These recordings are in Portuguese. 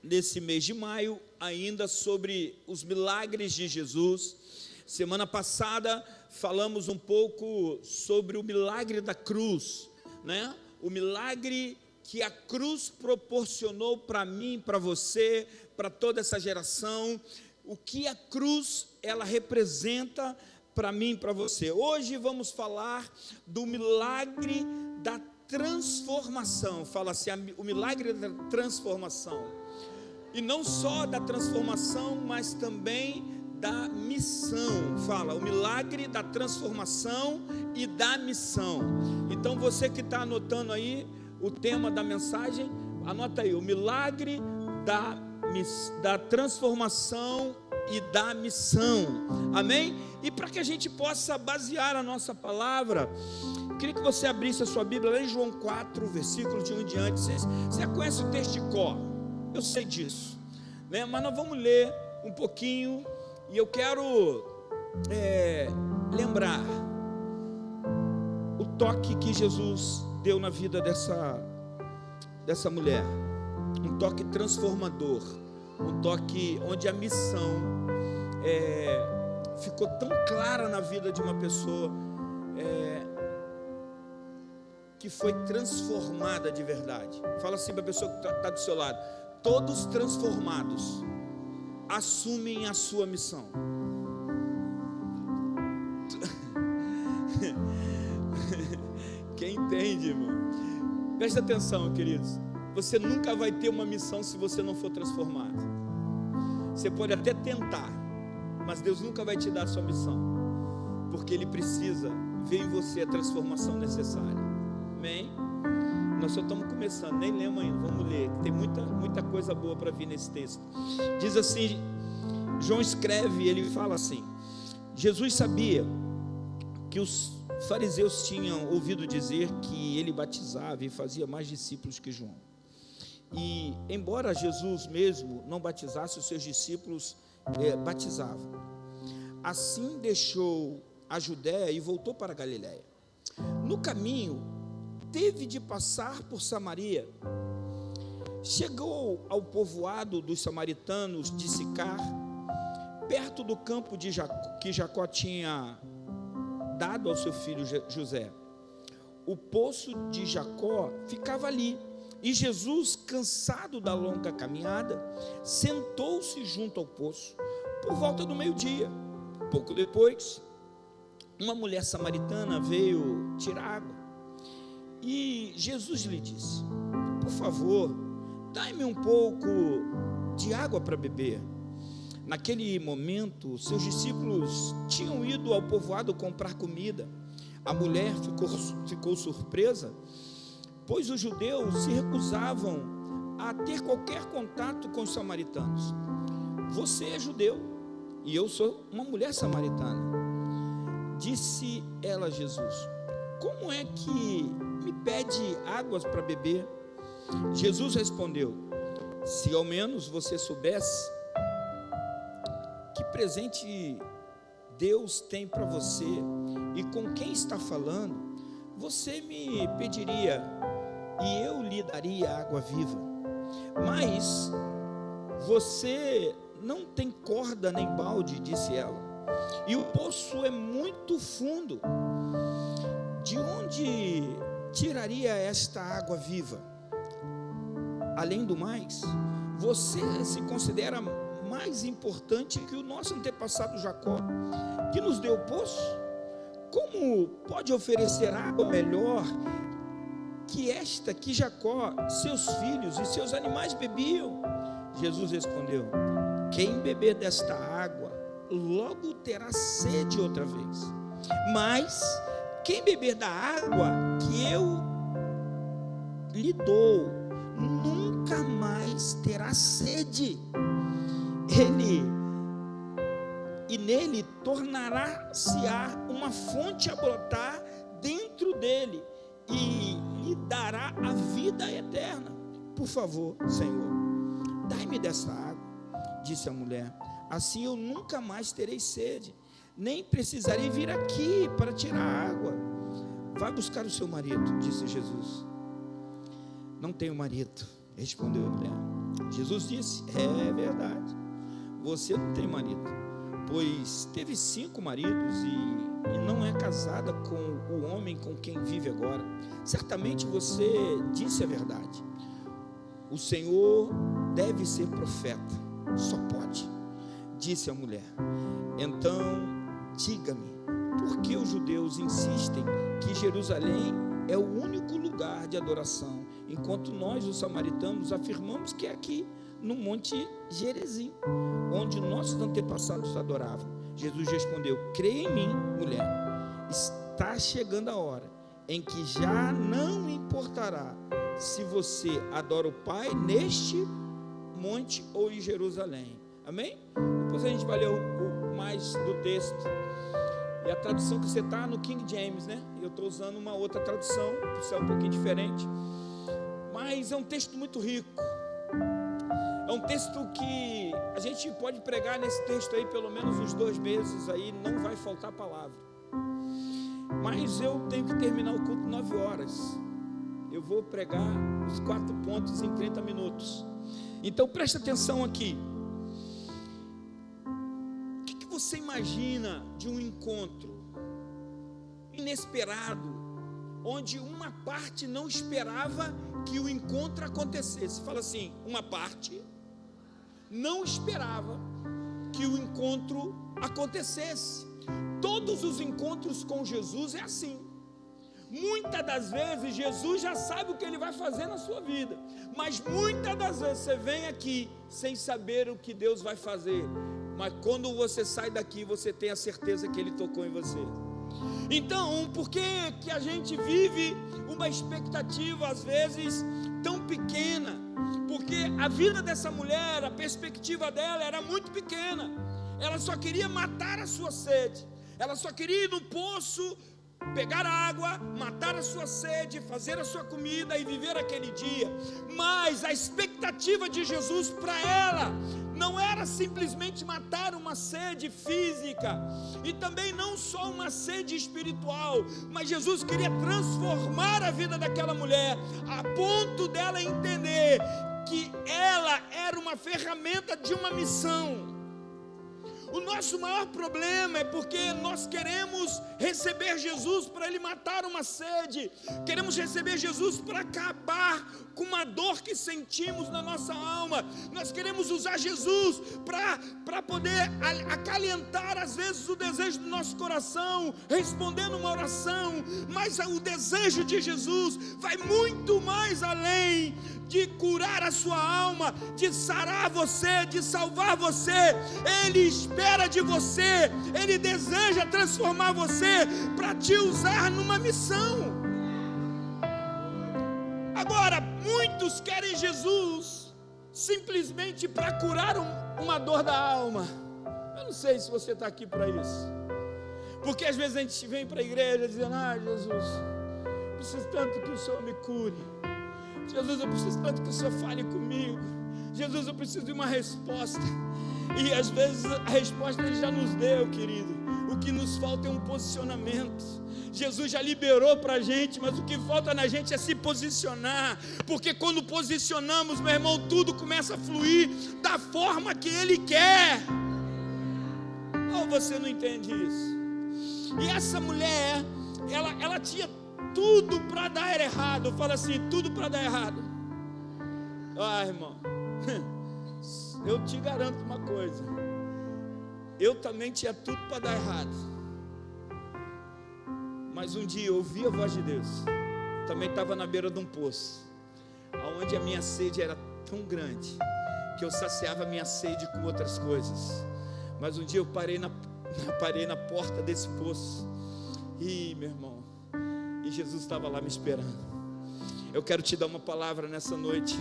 nesse mês de maio, ainda sobre os milagres de Jesus. Semana passada falamos um pouco sobre o milagre da cruz, né? O milagre que a cruz proporcionou para mim, para você, para toda essa geração. O que a cruz ela representa para mim, para você. Hoje vamos falar do milagre da transformação. Fala assim, o milagre da transformação. E não só da transformação, mas também da missão. Fala, o milagre da transformação e da missão. Então você que está anotando aí o tema da mensagem, anota aí, o milagre da transformação e da missão, amém? E para que a gente possa basear a nossa palavra, queria que você abrisse a sua Bíblia lá em João 4, versículo de 1 em diante. Você conhece o texto de cor, eu sei disso, né? Mas nós vamos ler um pouquinho, e eu quero lembrar o toque que Jesus deu na vida dessa mulher, um toque transformador, um toque onde a missão ficou tão clara na vida de uma pessoa que foi transformada de verdade. Fala assim para a pessoa que está do seu lado: todos transformados assumem a sua missão. Quem entende, irmão? Presta atenção, queridos. Você nunca vai ter uma missão se você não for transformado. Você pode até tentar, mas Deus nunca vai te dar a sua missão, porque Ele precisa ver em você a transformação necessária. Amém? Nós só estamos começando, nem lemos ainda, vamos ler, tem muita coisa boa para vir nesse texto. Diz assim, João escreve, ele fala assim: Jesus sabia que os fariseus tinham ouvido dizer que ele batizava e fazia mais discípulos que João. E embora Jesus mesmo não batizasse, os seus discípulos batizavam. Assim deixou a Judéia e voltou para a Galiléia. No caminho teve de passar por Samaria. Chegou ao povoado dos samaritanos de Sicar, perto do campo de Jacó, que Jacó tinha dado ao seu filho José. O poço de Jacó ficava ali, e Jesus, cansado da longa caminhada, sentou-se junto ao poço por volta do meio-dia. Pouco depois, uma mulher samaritana veio tirar água, e Jesus lhe disse: por favor, dai-me um pouco de água para beber. Naquele momento, seus discípulos tinham ido ao povoado comprar comida. A mulher ficou surpresa, pois os judeus se recusavam a ter qualquer contato com os samaritanos. Você é judeu e eu sou uma mulher samaritana. Disse ela a Jesus: como é que me pede águas para beber? Jesus respondeu: se ao menos você soubesse que presente Deus tem para você e com quem está falando, você me pediria e eu lhe daria água viva. Mas você não tem corda nem balde, disse ela, e o poço é muito fundo. De onde tiraria esta água viva? Além do mais, você se considera mais importante que o nosso antepassado Jacó, que nos deu o poço? Como pode oferecer água melhor que esta que Jacó, seus filhos e seus animais bebiam? Jesus respondeu: quem beber desta água logo terá sede outra vez, mas quem beber da água que eu lhe dou nunca mais terá sede. Nele tornará-se-á uma fonte a brotar dentro dele e lhe dará a vida eterna. Por favor, Senhor, dai-me dessa água, disse a mulher, assim eu nunca mais terei sede, nem precisarei vir aqui para tirar água. Vai buscar o seu marido, disse Jesus. Não tenho marido, Respondeu a mulher. Jesus disse: é verdade, você não tem marido, pois teve 5 maridos e não é casada com o homem com quem vive agora. Certamente você disse a verdade. O Senhor deve ser profeta, só pode. Disse a mulher: então diga-me, por que os judeus insistem que Jerusalém é o único lugar de adoração, enquanto nós, os samaritanos, afirmamos que é aqui no Monte Gerizim, onde nossos antepassados adoravam? Jesus respondeu: creia em mim, mulher, está chegando a hora em que já não importará se você adora o Pai neste monte ou em Jerusalém. Amém? Depois a gente vai ler mais do texto. E a tradução que você está no King James, né? Eu estou usando uma outra tradução, que é um pouquinho diferente, mas é um texto muito rico. É um texto que a gente pode pregar nesse texto aí pelo menos uns 2 meses aí, não vai faltar palavra. Mas eu tenho que terminar o culto 9 horas. Eu vou pregar os 4 pontos em 30 minutos. Então preste atenção aqui. O que você imagina de um encontro inesperado, onde uma parte não esperava que o encontro acontecesse? Fala assim: uma parte não esperava que o encontro acontecesse. Todos os encontros com Jesus é assim. Muitas das vezes Jesus já sabe o que Ele vai fazer na sua vida, mas muitas das vezes você vem aqui sem saber o que Deus vai fazer, mas quando você sai daqui, você tem a certeza que Ele tocou em você. Então, por que a gente vive uma expectativa às vezes tão pequena? Porque a vida dessa mulher, a perspectiva dela era muito pequena. Ela só queria matar a sua sede, ela só queria ir no poço, pegar água, matar a sua sede, fazer a sua comida e viver aquele dia. Mas a expectativa de Jesus para ela não era simplesmente matar uma sede física, e também não só uma sede espiritual, mas Jesus queria transformar a vida daquela mulher, a ponto dela entender que ela era uma ferramenta de uma missão. O nosso maior problema é porque nós queremos receber Jesus para Ele matar uma sede, queremos receber Jesus para acabar com uma dor que sentimos na nossa alma, nós queremos usar Jesus para poder acalentar às vezes o desejo do nosso coração, respondendo uma oração, mas o desejo de Jesus vai muito mais além de curar a sua alma, de sarar você, de salvar você. Ele espera de você, Ele deseja transformar você para te usar numa missão. Agora, muitos querem Jesus simplesmente para curar uma dor da alma. Eu não sei se você está aqui para isso, porque às vezes a gente vem para a igreja dizendo: Jesus, eu preciso tanto que o Senhor me cure. Jesus, eu preciso tanto que o Senhor fale comigo. Jesus, eu preciso de uma resposta. E às vezes a resposta Ele já nos deu, querido. O que nos falta é um posicionamento. Jesus já liberou para a gente, mas o que falta na gente é se posicionar. Porque quando posicionamos, meu irmão, tudo começa a fluir da forma que Ele quer. Ou você não entende isso? E essa mulher, ela tinha tudo para dar errado. Fala assim: tudo para dar errado. Irmão, eu te garanto uma coisa, eu também tinha tudo para dar errado, mas um dia eu ouvi a voz de Deus. Também estava na beira de um poço, onde a minha sede era tão grande que eu saciava a minha sede com outras coisas. Mas um dia eu parei na porta desse poço, e meu irmão, e Jesus estava lá me esperando. Eu quero te dar uma palavra nessa noite.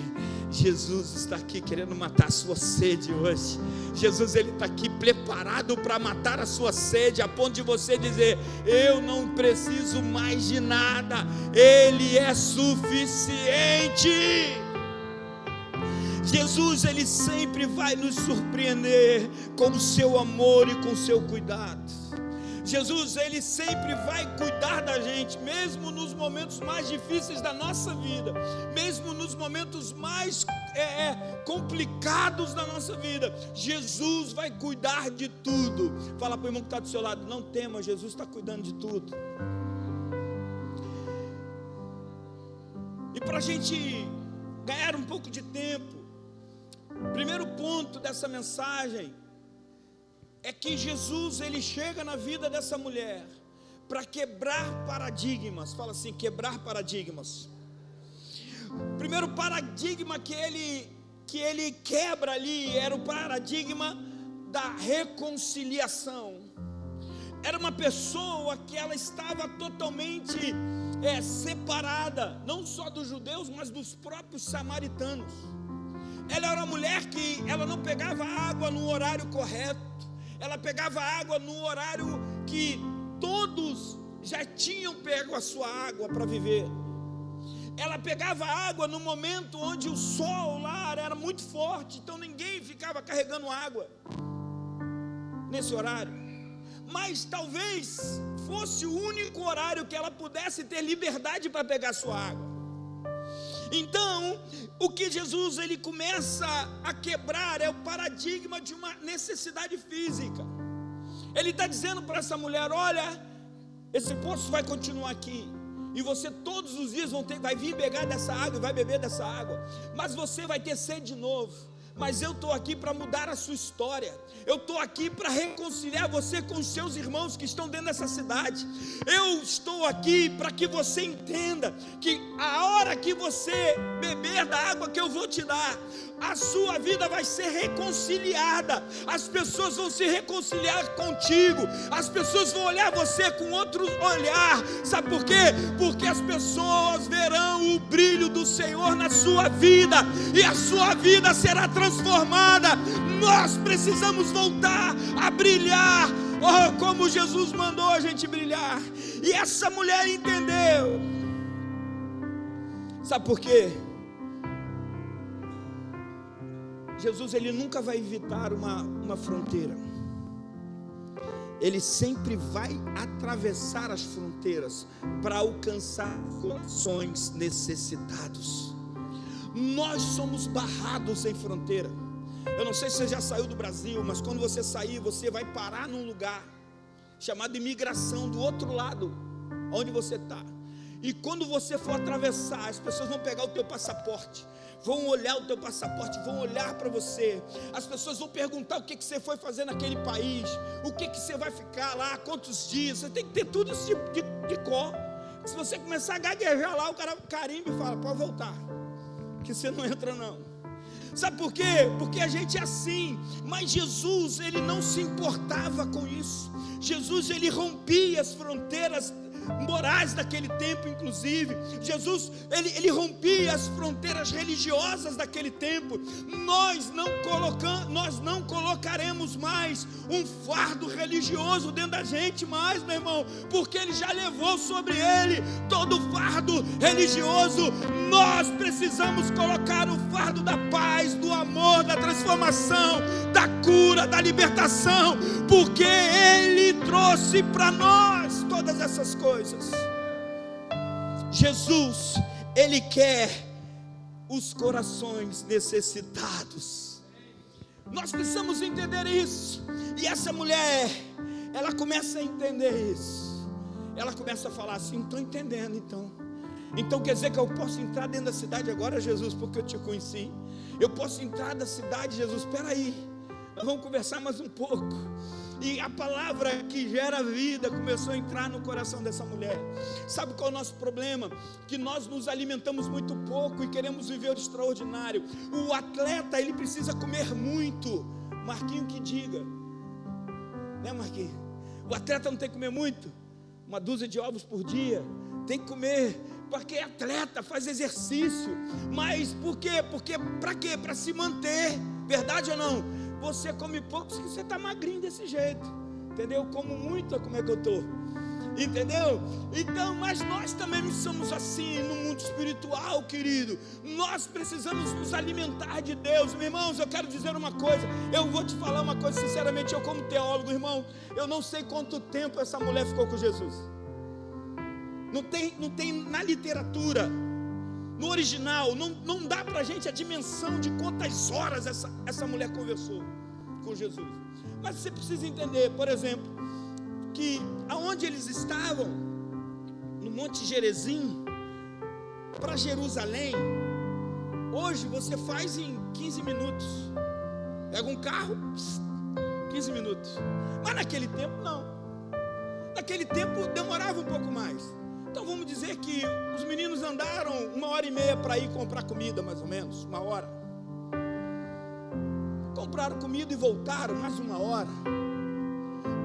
Jesus está aqui querendo matar a sua sede hoje. Jesus, Ele está aqui preparado para matar a sua sede, a ponto de você dizer: eu não preciso mais de nada, Ele é suficiente. Jesus, Ele sempre vai nos surpreender com o seu amor e com o seu cuidado. Jesus, Ele sempre vai cuidar da gente, mesmo nos momentos mais difíceis da nossa vida, mesmo nos momentos mais complicados da nossa vida. Jesus vai cuidar de tudo. Fala para o irmão que está do seu lado: não tema, Jesus está cuidando de tudo. E para a gente ganhar um pouco de tempo, o primeiro ponto dessa mensagem é que Jesus, Ele chega na vida dessa mulher para quebrar paradigmas. Fala assim: quebrar paradigmas. O primeiro paradigma que ele quebra ali era o paradigma da reconciliação. Era uma pessoa que ela estava totalmente separada, não só dos judeus, mas dos próprios samaritanos. Ela era uma mulher que ela não pegava água no horário correto, ela pegava água no horário que todos já tinham pego a sua água para viver. Ela pegava água no momento onde o sol lá era muito forte, então ninguém ficava carregando água nesse horário. Mas talvez fosse o único horário que ela pudesse ter liberdade para pegar sua água. Então, o que Jesus ele começa a quebrar é o paradigma de uma necessidade física. Ele está dizendo para essa mulher: olha, esse poço vai continuar aqui, e você todos os dias vai vir pegar dessa água e vai beber dessa água, mas você vai ter sede de novo. Mas eu estou aqui para mudar a sua história. Eu estou aqui para reconciliar você com os seus irmãos que estão dentro dessa cidade. Eu estou aqui para que você entenda que a hora que você beber da água que eu vou te dar, a sua vida vai ser reconciliada. As pessoas vão se reconciliar contigo. As pessoas vão olhar você com outro olhar. Sabe por quê? Porque as pessoas verão o brilho do Senhor na sua vida, e a sua vida será transformada. Nós precisamos voltar a brilhar, como Jesus mandou a gente brilhar. E essa mulher entendeu. Sabe por quê? Jesus, ele nunca vai evitar uma fronteira. Ele sempre vai atravessar as fronteiras para alcançar corações necessitados. Nós somos barrados em fronteira. Eu não sei se você já saiu do Brasil, mas quando você sair, você vai parar num lugar chamado imigração, do outro lado onde você está. E quando você for atravessar, as pessoas vão pegar o teu passaporte, vão olhar o teu passaporte, vão olhar para você. As pessoas vão perguntar o que você foi fazer naquele país, o que você vai ficar lá, quantos dias. Você tem que ter tudo isso de cor. Se você começar a gaguejar lá, o cara carimba e fala: pode voltar, que você não entra não. Sabe por quê? Porque a gente é assim. Mas Jesus, ele não se importava com isso. Jesus, ele rompia as fronteiras morais daquele tempo, inclusive. Jesus, ele rompia as fronteiras religiosas daquele tempo. Nós não colocaremos mais um fardo religioso dentro da gente mais, meu irmão, porque ele já levou sobre ele todo o fardo religioso. Nós precisamos colocar o fardo da paz, do amor, da transformação, da cura, da libertação, porque ele trouxe para nós todas essas coisas. Jesus, ele quer os corações necessitados. Nós precisamos entender isso. E essa mulher, ela começa a entender isso. Ela começa a falar assim: estou entendendo então quer dizer que eu posso entrar dentro da cidade agora, Jesus, porque eu te conheci. Eu posso entrar da cidade, Jesus. Espera aí, nós vamos conversar mais um pouco. E a palavra que gera vida começou a entrar no coração dessa mulher. Sabe qual é o nosso problema? Que nós nos alimentamos muito pouco e queremos viver o extraordinário. O atleta, ele precisa comer muito. Marquinho que diga, né, Marquinho? O atleta não tem que comer muito, 1 dúzia de ovos por dia. Tem que comer, porque é atleta, faz exercício. Mas por quê? Porque para quê? Para se manter. Verdade ou não? Você come pouco, você está magrinho desse jeito, entendeu? Eu como muito, como é que eu estou? Entendeu? Então, mas nós também somos assim no mundo espiritual, querido. Nós precisamos nos alimentar de Deus. Meus irmãos, eu quero dizer uma coisa. Eu vou te falar uma coisa, sinceramente, eu como teólogo, irmão, eu não sei quanto tempo essa mulher ficou com Jesus. Não tem na literatura, no original, não dá pra gente a dimensão de quantas horas essa mulher conversou com Jesus. Mas você precisa entender, por exemplo, que aonde eles estavam, no Monte Gerizim, para Jerusalém, hoje você faz em 15 minutos. Pega um carro, 15 minutos. Mas naquele tempo não. Naquele tempo demorava um pouco mais. Então vamos dizer que os meninos andaram 1h30 para ir comprar comida, mais ou menos, 1 hora. Compraram comida e voltaram mais 1 hora.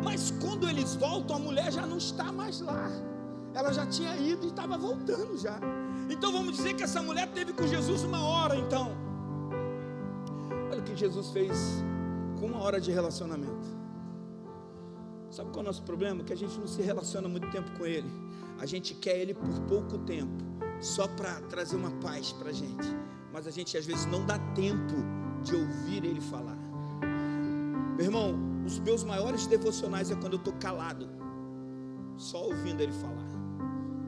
Mas quando eles voltam, a mulher já não está mais lá. Ela já tinha ido e estava voltando já. Então vamos dizer que essa mulher teve com Jesus 1 hora, então. Olha o que Jesus fez com 1 hora de relacionamento. Sabe qual é o nosso problema? Que a gente não se relaciona muito tempo com Ele. A gente quer Ele por pouco tempo, só para trazer uma paz para a gente. Mas a gente às vezes não dá tempo de ouvir Ele falar. Meu irmão, os meus maiores devocionais é quando eu estou calado, só ouvindo Ele falar.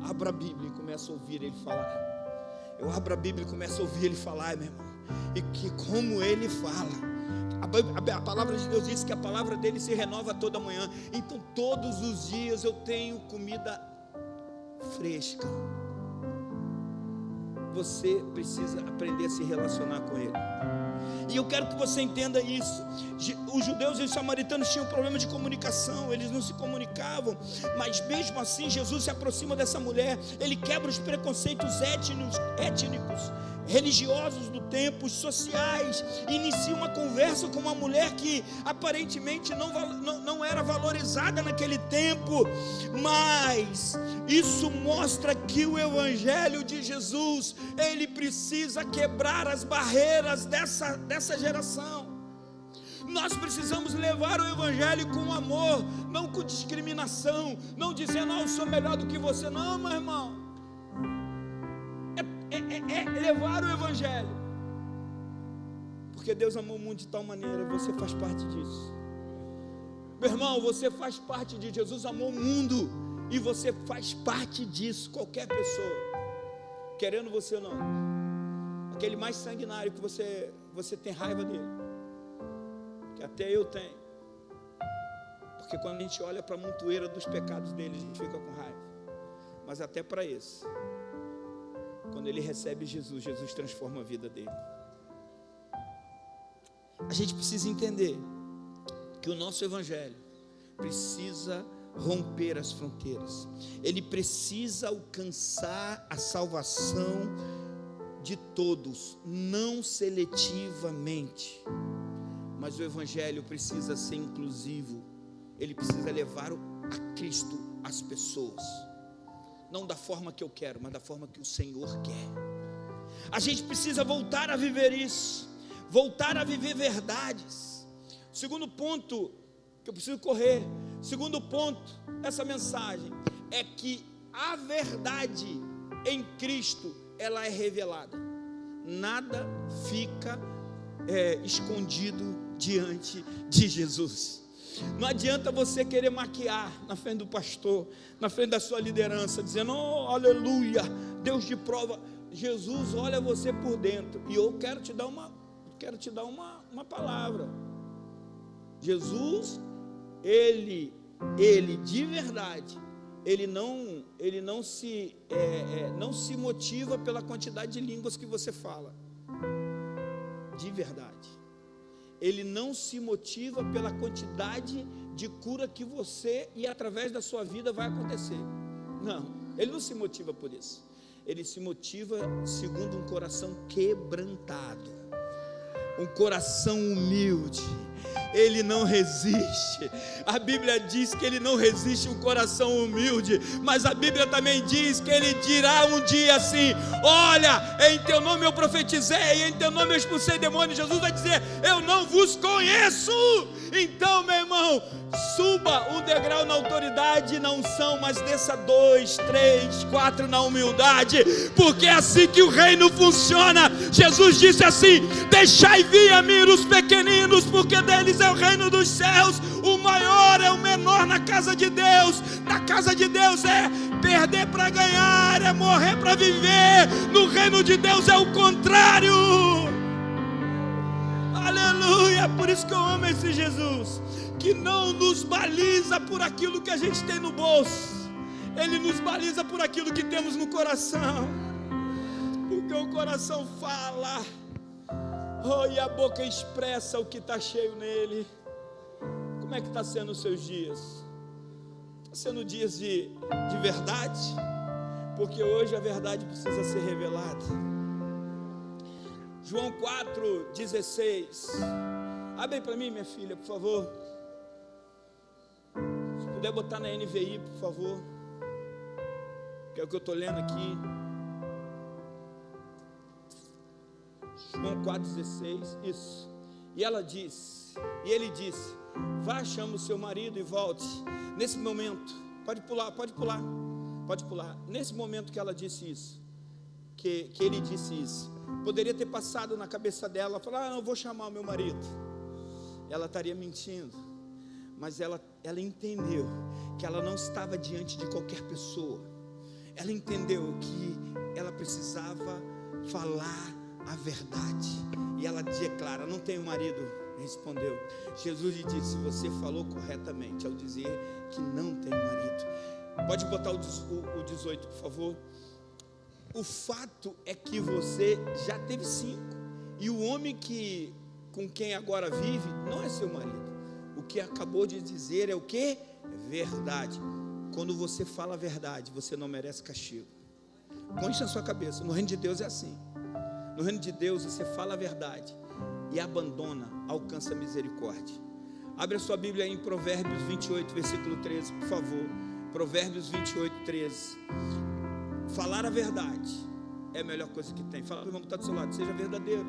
Abro a Bíblia e começo a ouvir Ele falar. Eu abro a Bíblia e começo a ouvir Ele falar, meu irmão. E que como Ele fala. A palavra de Deus diz que a palavra dele se renova toda manhã. Então todos os dias eu tenho comida fresca. Você precisa aprender a se relacionar com Ele. E eu quero que você entenda isso. Os judeus e os samaritanos tinham um problema de comunicação. Eles não se comunicavam. Mas mesmo assim Jesus se aproxima dessa mulher. Ele quebra os preconceitos étnicos, religiosos do tempo, sociais. Inicia uma conversa com uma mulher que aparentemente não era valorizada naquele tempo. Mas isso mostra que o Evangelho de Jesus, ele precisa quebrar as barreiras dessa geração. Nós precisamos levar o Evangelho com amor, não com discriminação, não dizendo, eu sou melhor do que você. Não, meu irmão, é levar o Evangelho, porque Deus amou o mundo de tal maneira. Você faz parte disso, meu irmão. Você faz parte de Jesus amou o mundo, e você faz parte disso. Qualquer pessoa, querendo você ou não, aquele mais sanguinário que você tem raiva dele, que até eu tenho, porque quando a gente olha para a montoeira dos pecados dele, a gente fica com raiva. Mas até para esse, quando ele recebe Jesus, Jesus transforma a vida dele. A gente precisa entender que o nosso Evangelho precisa romper as fronteiras. Ele precisa alcançar a salvação de todos, não seletivamente. Mas o Evangelho precisa ser inclusivo. Ele precisa levar a Cristo às pessoas, não da forma que eu quero, mas da forma que o Senhor quer. A gente precisa voltar a viver isso, voltar a viver verdades. Segundo ponto que eu preciso correr, segundo ponto dessa mensagem é que a verdade em Cristo, ela é revelada. Nada fica escondido diante de Jesus. Não adianta você querer maquiar na frente do pastor, na frente da sua liderança, dizendo, oh, aleluia, Deus de prova. Jesus olha você por dentro. E eu quero te dar uma palavra. Jesus, ele de verdade, ele não se motiva pela quantidade de línguas que você fala. De verdade. Ele não se motiva pela quantidade de cura que você e através da sua vida vai acontecer. Não, ele não se motiva por isso. Ele se motiva segundo um coração quebrantado, um coração humilde, Ele não resiste. A Bíblia diz que Ele não resiste um coração humilde, mas a Bíblia também diz que Ele dirá um dia assim: olha, em teu nome eu profetizei, em teu nome eu expulsei demônios. Jesus vai dizer: eu não vos conheço. Então, meu irmão, suba um degrau na autoridade e na unção, mas desça 2, 3, 4 na humildade, porque é assim que o reino funciona. Jesus disse assim: deixai vir a mim os pequeninos, porque deles é o reino dos céus. O maior é o menor na casa de Deus. Na casa de Deus é perder para ganhar, é morrer para viver. No reino de Deus é o contrário. Aleluia. Por isso que eu amo esse Jesus, que não nos baliza por aquilo que a gente tem no bolso. Ele nos baliza por aquilo que temos no coração, porque o coração fala, e a boca expressa o que está cheio nele. Como é que está sendo os seus dias? Está sendo dias de verdade? Porque hoje a verdade precisa ser revelada. João 4,16. Abre aí para mim, minha filha, por favor. Se puder botar na NVI, por favor, que é o que eu estou lendo aqui. João 4,16. Isso. E ela disse, e ele disse: vá, chama o seu marido e volte. Nesse momento, pode pular. Nesse momento que ela disse isso, que ele disse isso, poderia ter passado na cabeça dela, falar: não vou chamar o meu marido. Ela estaria mentindo, mas ela entendeu que ela não estava diante de qualquer pessoa. Ela entendeu que ela precisava falar a verdade, e ela declara: não tenho marido. Respondeu. Jesus lhe disse: você falou corretamente ao dizer que não tem marido. Pode botar o 18, por favor. O fato é que você já teve 5, e o homem com quem agora vive não é seu marido. O que acabou de dizer é o que? Verdade. Quando você fala a verdade, você não merece castigo. Põe isso na sua cabeça. No reino de Deus é assim. No reino de Deus você fala a verdade e abandona, alcança a misericórdia. Abre a sua Bíblia aí em Provérbios 28, versículo 13, por favor. Provérbios 28, 13. Falar a verdade é a melhor coisa que tem. Fala para o irmão que está do seu lado: seja verdadeiro.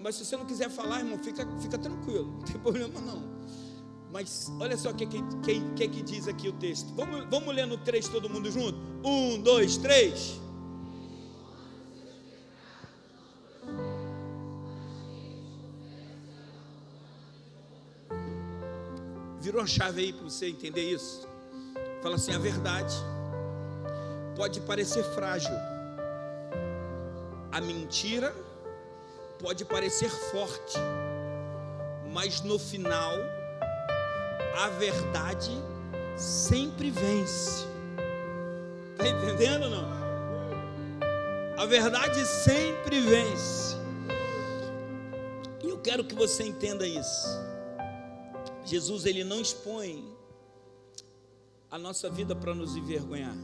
Mas se você não quiser falar, irmão, fica tranquilo, não tem problema não. Mas olha só o que diz aqui o texto. Vamos ler no 3 todo mundo junto? 1, 2, 3. Virou a chave aí para você entender isso? Fala assim: a verdade pode parecer frágil, a mentira pode parecer forte, mas no final a verdade sempre vence. Está entendendo ou não? A verdade sempre vence. E eu quero que você entenda isso. Jesus, ele não expõe a nossa vida para nos envergonhar.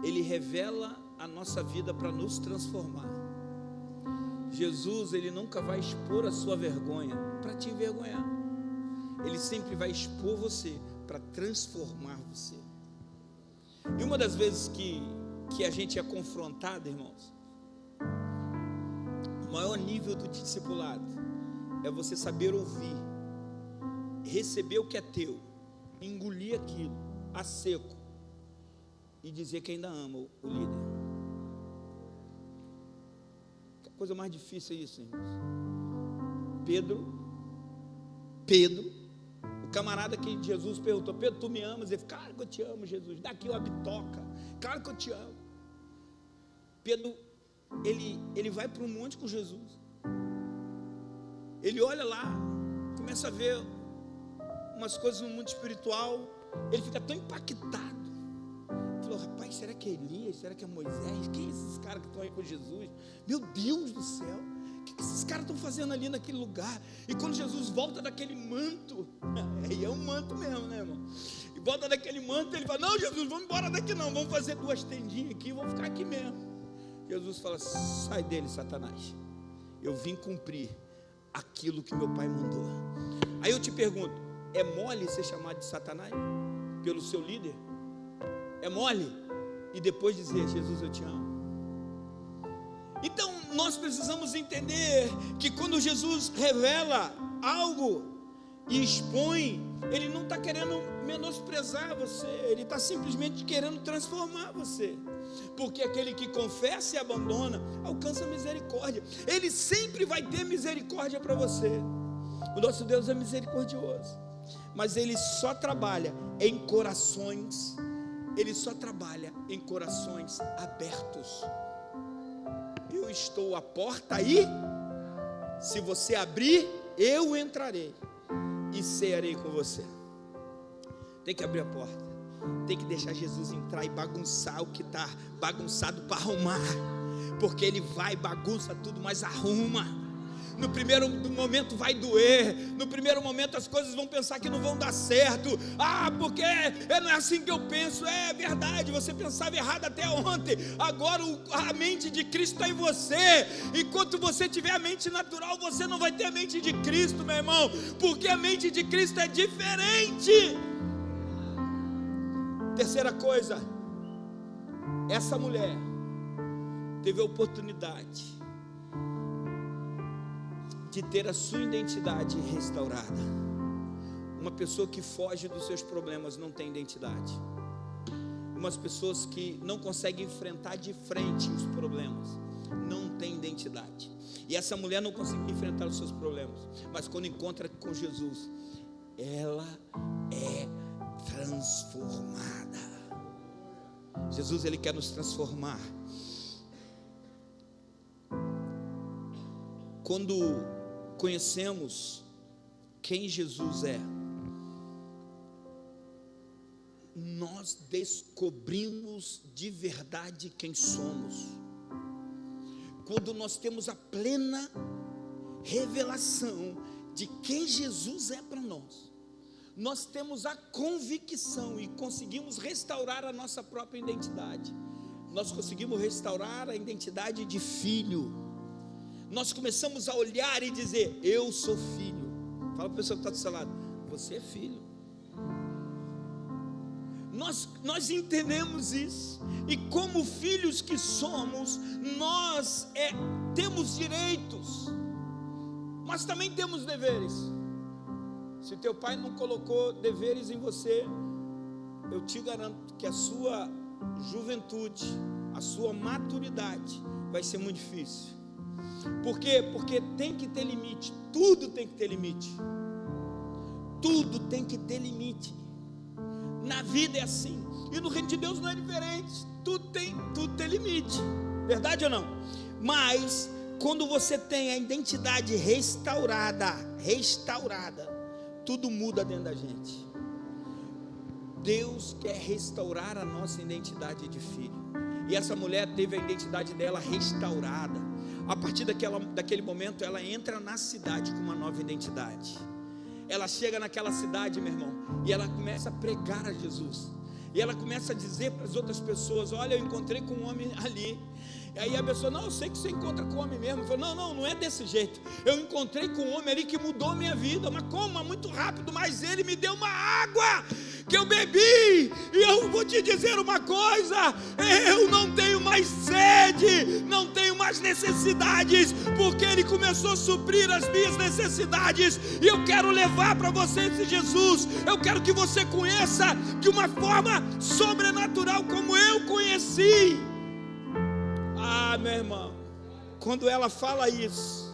Ele revela a nossa vida para nos transformar. Jesus, ele nunca vai expor a sua vergonha para te envergonhar. Ele sempre vai expor você para transformar você. E uma das vezes que a gente é confrontado, irmãos, o maior nível do discipulado é você saber ouvir, receber o que é teu, engolir aquilo a seco e dizer que ainda ama o líder. Que coisa mais difícil é isso, irmãos. Pedro, o camarada que Jesus perguntou: Pedro, tu me amas? Ele falou: claro que eu te amo, Jesus, dá aqui uma bitoca, claro que eu te amo. Pedro, ele vai para um monte com Jesus, ele olha lá, começa a ver umas coisas no mundo espiritual, ele fica tão impactado. Falou: rapaz, será que é Elias? Será que é Moisés? Quem é esses caras que estão aí com Jesus? Meu Deus do céu, o que esses caras estão fazendo ali naquele lugar? E quando Jesus volta daquele manto, aí é um manto mesmo, né, irmão? E volta daquele manto, ele fala: não, Jesus, vamos embora daqui não, vamos fazer 2 tendinhas aqui, vamos ficar aqui mesmo. Jesus fala: sai dele, Satanás, eu vim cumprir aquilo que meu pai mandou. Aí eu te pergunto, é mole ser chamado de Satanás pelo seu líder? É mole? E depois dizer, Jesus, eu te amo. Então nós precisamos entender que quando Jesus revela algo e expõe, Ele não está querendo menosprezar você, Ele está simplesmente querendo transformar você. Porque aquele que confessa e abandona, alcança misericórdia. Ele sempre vai ter misericórdia para você. O nosso Deus é misericordioso, mas Ele só trabalha em corações, Ele só trabalha em corações abertos. Eu estou à porta aí, se você abrir, eu entrarei e cearei com você. Tem que abrir a porta, tem que deixar Jesus entrar e bagunçar o que está bagunçado para arrumar, porque Ele vai, bagunça tudo, mas arruma. No primeiro momento vai doer, no primeiro momento as coisas vão pensar que não vão dar certo. Porque não é assim que eu penso. É verdade, você pensava errado até ontem. Agora a mente de Cristo está em você. Enquanto você tiver a mente natural, você não vai ter a mente de Cristo, meu irmão, porque a mente de Cristo é diferente. Terceira coisa, essa mulher teve a oportunidade de ter a sua identidade restaurada. Uma pessoa que foge dos seus problemas não tem identidade. Umas pessoas que não conseguem enfrentar de frente os problemas não tem identidade. E essa mulher não conseguiu enfrentar os seus problemas, mas quando encontra com Jesus, ela é transformada. Jesus, Ele quer nos transformar. Quando conhecemos quem Jesus é, nós descobrimos de verdade quem somos. Quando nós temos a plena revelação de quem Jesus é para nós, nós temos a convicção e conseguimos restaurar a nossa própria identidade. Nós conseguimos restaurar a identidade de filho. Nós começamos a olhar e dizer, eu sou filho. Fala para a pessoa que está do seu lado, você é filho. Nós entendemos isso. E como filhos que somos, nós temos direitos, mas também temos deveres. Se teu pai não colocou deveres em você, eu te garanto que a sua juventude, a sua maturidade vai ser muito difícil. Por quê? Porque tem que ter limite. Tudo tem que ter limite. Tudo tem que ter limite. Na vida é assim. E no reino de Deus não é diferente. Tudo tem limite. Verdade ou não? Mas quando você tem a identidade restaurada, tudo muda dentro da gente. Deus quer restaurar a nossa identidade de filho. E essa mulher teve a identidade dela restaurada. A partir daquele momento, ela entra na cidade com uma nova identidade. Ela chega naquela cidade, meu irmão, e ela começa a pregar a Jesus. E ela começa a dizer para as outras pessoas, olha, eu encontrei com um homem ali. E aí a pessoa, não, eu sei que você encontra com o homem mesmo. Falou, não é desse jeito. Eu encontrei com um homem ali que mudou a minha vida. Mas como? Muito rápido. Mas ele me deu uma água que eu bebi. E eu vou te dizer uma coisa, eu não tenho mais sede, não tenho mais necessidades, porque ele começou a suprir as minhas necessidades. E eu quero levar para você esse Jesus. Eu quero que você conheça de uma forma sobrenatural como eu conheci. Meu irmão, quando ela fala isso,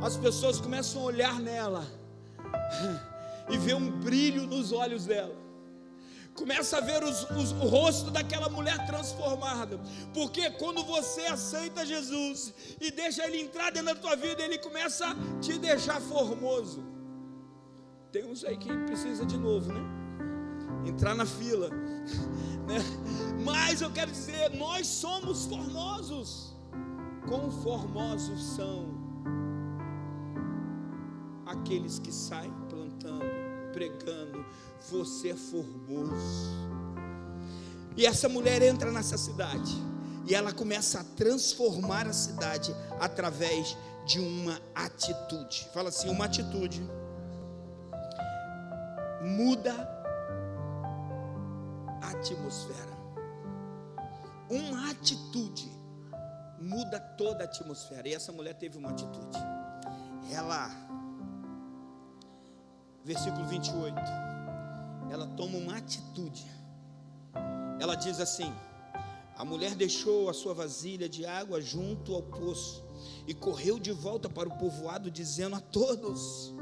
as pessoas começam a olhar nela e ver um brilho nos olhos dela. Começa a ver o rosto daquela mulher transformada. Porque quando você aceita Jesus e deixa Ele entrar dentro da tua vida, Ele começa a te deixar formoso. Tem uns aí que precisa de novo, né? Entrar na fila, né? Mas eu quero dizer, nós somos formosos. Quão formosos são aqueles que saem plantando, pregando, você é formoso. E essa mulher entra nessa cidade E ela começa a transformar a cidade através de uma atitude. Fala assim, uma atitude muda a atmosfera. Uma atitude muda toda a atmosfera. E essa mulher teve uma atitude. Ela, versículo 28, ela toma uma atitude. Ela diz assim: a mulher deixou a sua vasilha de água junto ao poço e correu de volta para o povoado, dizendo a todos: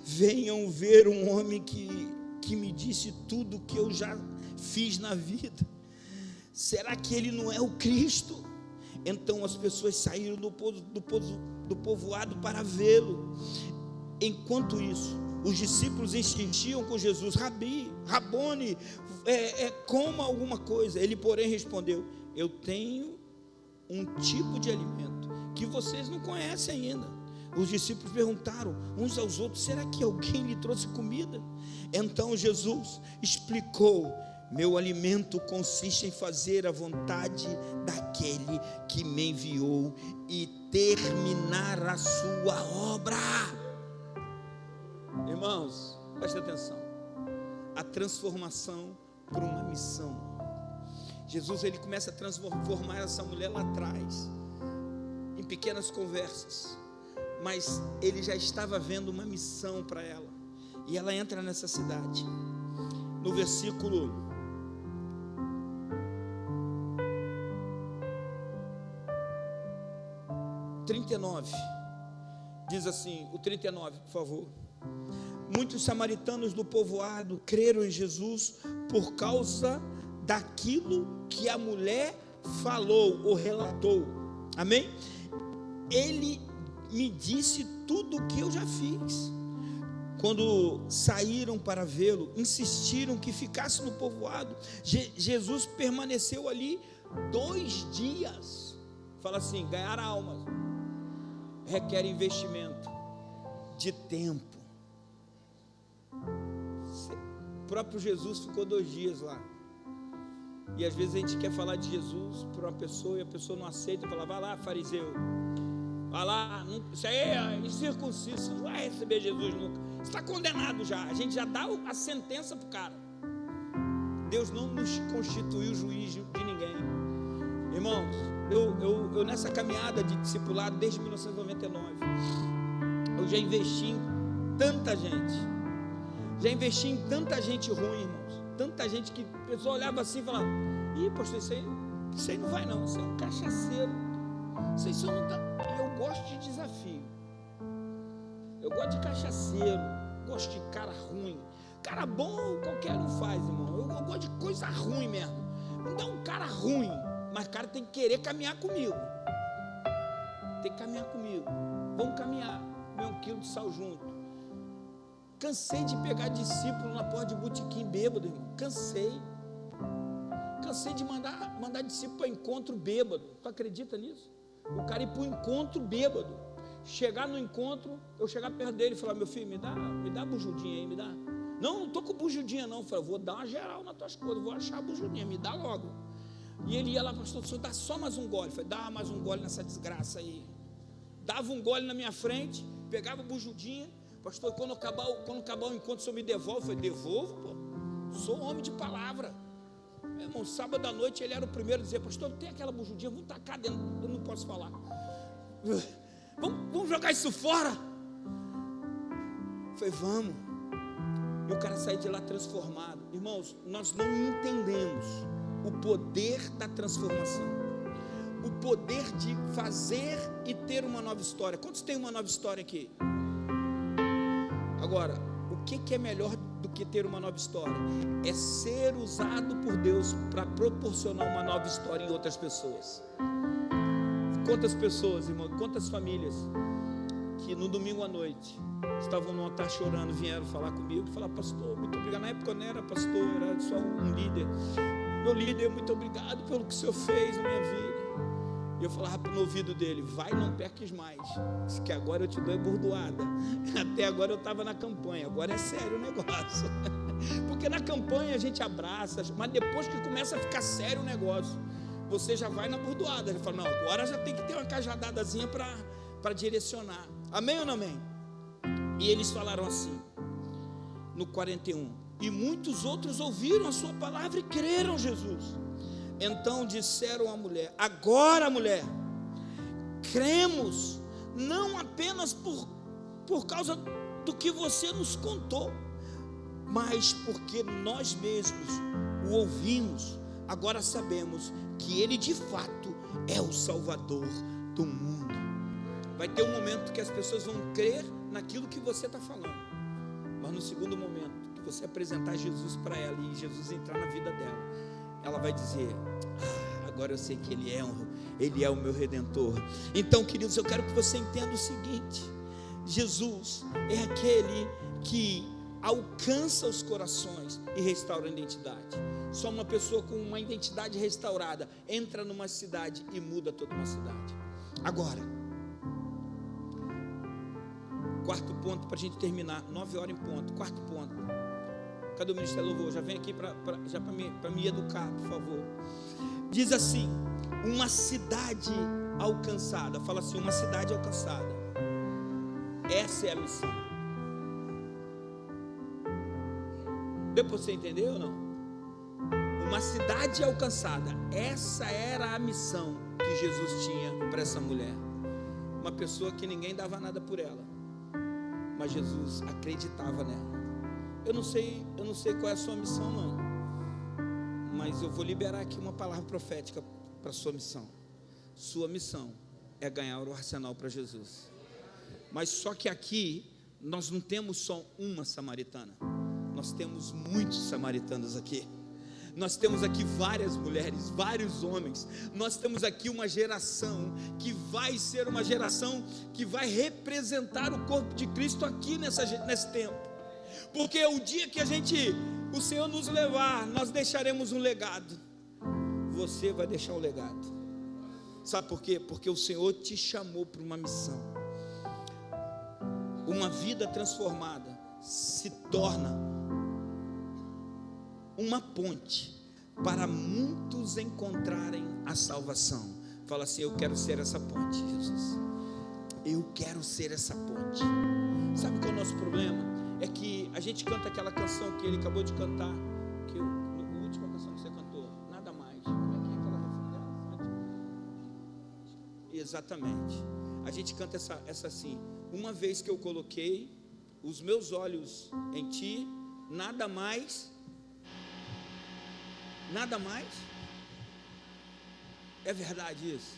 venham ver um homem que me disse tudo que eu já fiz na vida. Será que ele não é o Cristo? Então as pessoas saíram do povoado para vê-lo. Enquanto isso, os discípulos insistiam com Jesus: Rabone, coma alguma coisa. Ele, porém, respondeu: eu tenho um tipo de alimento que vocês não conhecem ainda. Os discípulos perguntaram uns aos outros: será que alguém lhe trouxe comida? Então Jesus explicou: meu alimento consiste em fazer a vontade daquele que me enviou e terminar a sua obra. Irmãos, preste atenção. A transformação por uma missão. Jesus, ele começa a transformar essa mulher lá atrás, em pequenas conversas, mas ele já estava vendo uma missão para ela, e ela entra nessa cidade. No versículo 39, diz assim, o 39, por favor: muitos samaritanos do povoado creram em Jesus por causa daquilo que a mulher falou ou relatou. Amém? Ele me disse tudo o que eu já fiz. Quando saíram para vê-lo, insistiram que ficasse no povoado. Jesus permaneceu ali 2 dias. Fala assim: ganhar almas requer investimento de tempo. O próprio Jesus ficou 2 dias lá. E às vezes a gente quer falar de Jesus para uma pessoa e a pessoa não aceita. Fala: vai lá, fariseu, vai lá, isso aí é incircunciso, não vai receber Jesus nunca, você está condenado já. A gente já dá a sentença para o cara. Deus não nos constituiu juiz de ninguém. Irmãos, eu nessa caminhada de discipulado desde 1999, eu já investi em tanta gente. Já investi em tanta gente ruim, irmãos. Tanta gente que a pessoa olhava assim e falava: ih, pastor, isso aí não vai não, isso é um cachaceiro, isso não tá. Eu gosto de desafio, eu gosto de cachaceiro, gosto de cara ruim. Cara bom qualquer um faz, irmão. Eu gosto de coisa ruim mesmo. Me dá um cara ruim, mas cara tem que querer caminhar comigo. Tem que caminhar comigo. Vamos caminhar, comer 1 quilo de sal junto. Cansei de pegar discípulo na porta de botequim bêbado, irmão. Cansei de mandar discípulo para encontro bêbado. Tu acredita nisso? O cara ir para o encontro bêbado. Chegar no encontro, eu chegar perto dele e falar: meu filho, me dá a bujudinha aí, me dá. Não estou com bujudinha não. Eu falei: vou dar uma geral nas tuas coisas, vou achar a bujudinha, me dá logo. E ele ia lá: pastor, o senhor dá só mais um gole. Eu falei: dá mais um gole nessa desgraça aí. Dava um gole na minha frente, pegava a bujudinha. Pastor, quando acabar o encontro, o senhor me devolve? Eu falei: devolvo, pô, sou homem de palavra. Meu irmão, sábado à noite ele era o primeiro a dizer: pastor, tem aquela bujudinha, vamos tacar dentro, eu não posso falar, vamos jogar isso fora. Eu falei: vamos. E o cara saiu de lá transformado. Irmãos, nós não entendemos o poder da transformação, o poder de fazer e ter uma nova história. Quantos tem uma nova história aqui? Agora, o que é melhor do que ter uma nova história? É ser usado por Deus para proporcionar uma nova história em outras pessoas. Quantas pessoas, irmão, quantas famílias que no domingo à noite estavam no altar chorando, vieram falar comigo, falar: pastor, muito obrigado. Na época eu não era pastor, eu era só um líder. Meu líder, muito obrigado pelo que o senhor fez na minha vida. E eu falava no ouvido dele: vai, não peques mais, que agora eu te dou bordoada. Até agora eu estava na campanha, agora é sério o negócio. Porque na campanha a gente abraça, mas depois que começa a ficar sério o negócio, você já vai na burdoada. Ele fala: não, agora já tem que ter uma cajadadazinha para direcionar. Amém ou não amém? E eles falaram assim, no 41: e muitos outros ouviram a sua palavra e creram Jesus. Então disseram à mulher: agora, mulher, cremos, não apenas por causa do que você nos contou, mas porque nós mesmos o ouvimos. Agora sabemos que Ele de fato é o Salvador do mundo. Vai ter um momento que as pessoas vão crer naquilo que você está falando, mas no segundo momento que você apresentar Jesus para ela e Jesus entrar na vida dela, ela vai dizer: agora eu sei que Ele é o meu Redentor. Então, queridos, eu quero que você entenda o seguinte: Jesus é aquele que alcança os corações e restaura a identidade. Só uma pessoa com uma identidade restaurada entra numa cidade e muda toda uma cidade. Agora, quarto ponto para a gente terminar, 9 horas em ponto. Quarto ponto. Cadê o Ministério Louvor? Já vem aqui para me educar, por favor. Diz assim: uma cidade alcançada. Fala assim: uma cidade alcançada. Essa é a missão. Deu para você entender ou não? Uma cidade alcançada. Essa era a missão que Jesus tinha para essa mulher. Uma pessoa que ninguém dava nada por ela, mas Jesus acreditava nela. Eu não sei qual é a sua missão, não, mas eu vou liberar aqui uma palavra profética para a sua missão. Sua missão é ganhar o arsenal para Jesus. Mas só que aqui nós não temos só uma samaritana, nós temos muitos samaritanos aqui. Nós temos aqui várias mulheres, vários homens. Nós temos aqui uma geração que vai ser uma geração que vai representar o corpo de Cristo aqui nesse tempo. Porque o dia que o Senhor nos levar, nós deixaremos um legado. Você vai deixar um legado. Sabe por quê? Porque o Senhor te chamou para uma missão. Uma vida transformada se torna uma ponte para muitos encontrarem a salvação. Fala assim: eu quero ser essa ponte, Jesus. Eu quero ser essa ponte. Sabe qual é o nosso problema? É que a gente canta aquela canção que ele acabou de cantar, que a última canção que você cantou, Nada Mais. Como é que é aquela refrão dela? Exatamente. A gente canta essa assim: uma vez que eu coloquei os meus olhos em ti, nada mais. Nada mais? É verdade isso?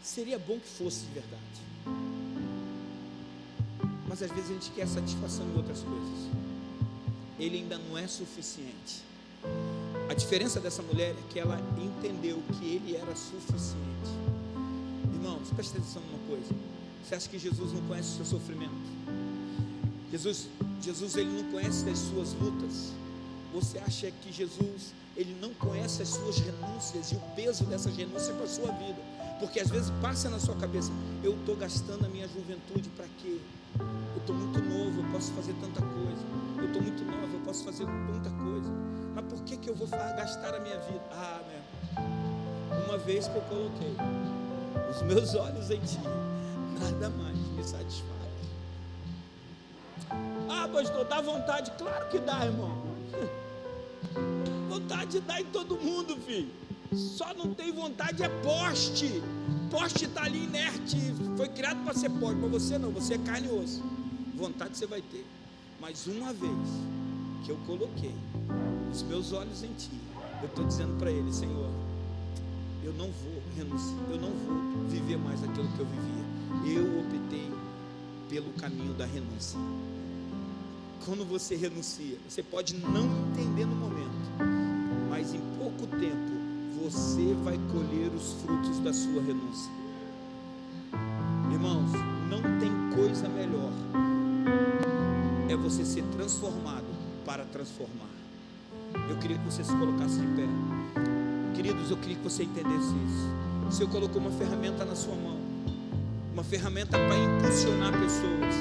Seria bom que fosse verdade, mas às vezes a gente quer satisfação em outras coisas. Ele ainda não é suficiente. A diferença dessa mulher é que ela entendeu que ele era suficiente. Irmãos, preste atenção numa coisa. Você acha que Jesus não conhece o seu sofrimento? Jesus ele não conhece as suas lutas. Você acha que Jesus, ele não conhece as suas renúncias e o peso dessas renúncias para a sua vida? Porque às vezes passa na sua cabeça: eu estou gastando a minha juventude para quê? Eu estou muito novo, eu posso fazer tanta coisa. Eu estou muito nova, eu posso fazer muita coisa. Mas por que eu vou gastar a minha vida? Uma vez que eu coloquei os meus olhos em ti, nada mais me satisfaz. Pastor, dá vontade? Claro que dá, irmão. Vontade dá em todo mundo, filho. Só não tem vontade é poste. Poste está ali inerte. Foi criado para ser poste. Para você não, você é carne e osso. Vontade você vai ter. Mas uma vez que eu coloquei os meus olhos em ti, eu estou dizendo para ele: Senhor, eu não vou renunciar, eu não vou viver mais aquilo que eu vivia. Eu optei pelo caminho da renúncia. Quando você renuncia, você pode não entender no momento, mas em pouco tempo você vai colher os frutos da sua renúncia. Irmãos, não tem coisa melhor, é você ser transformado para transformar. Eu queria que você se colocasse de pé. Queridos, eu queria que você entendesse isso. O Senhor colocou uma ferramenta na sua mão, uma ferramenta para impulsionar pessoas,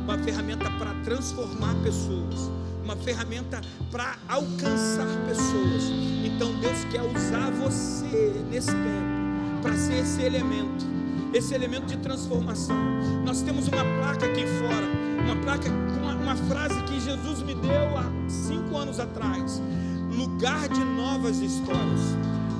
uma ferramenta para transformar pessoas. uma ferramenta para alcançar pessoas. Então Deus quer usar você nesse tempo para ser esse elemento de transformação. Nós temos uma placa aqui fora, uma placa com uma frase que Jesus me deu há 5 anos atrás: lugar de novas histórias.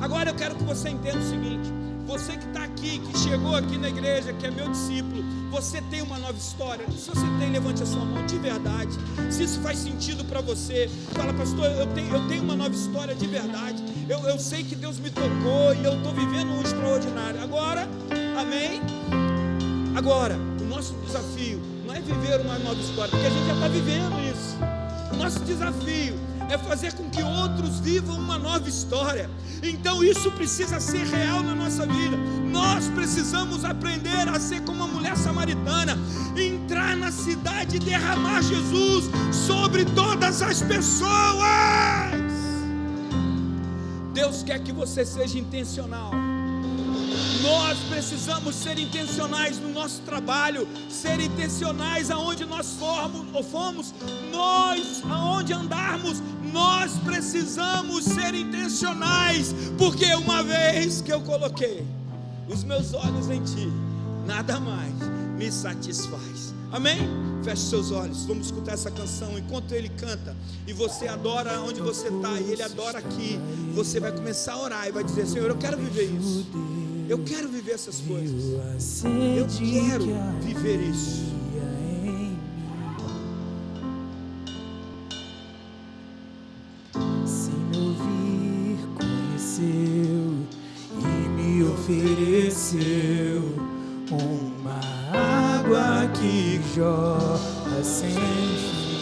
Agora eu quero que você entenda o seguinte: você que está aqui, que chegou aqui na igreja, que é meu discípulo, você tem uma nova história. Se você tem, levante a sua mão de verdade. Se isso faz sentido para você, fala: pastor, eu tenho uma nova história de verdade. Eu sei que Deus me tocou e eu estou vivendo um extraordinário. Agora, amém? Agora, o nosso desafio não é viver uma nova história, porque a gente já está vivendo isso. O nosso desafio é fazer com que outros vivam uma nova história. Então isso precisa ser real na nossa vida. Nós precisamos aprender a ser como a mulher samaritana, entrar na cidade e derramar Jesus sobre todas as pessoas. Deus quer que você seja intencional. Nós precisamos ser intencionais no nosso trabalho, ser intencionais aonde nós fomos, nós aonde andarmos, nós precisamos ser intencionais, porque uma vez que eu coloquei os meus olhos em Ti, nada mais me satisfaz. Amém? Feche seus olhos, vamos escutar essa canção. Enquanto ele canta e você adora onde você está, e ele adora aqui, você vai começar a orar e vai dizer: Senhor, eu quero viver isso. Eu quero viver essas coisas. Eu quero viver isso. Se me ouvir, conheceu e me ofereceu uma água que jorra sem fim.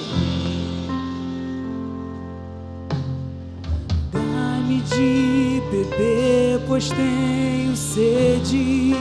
Dá-me de beber, pois tenho sede.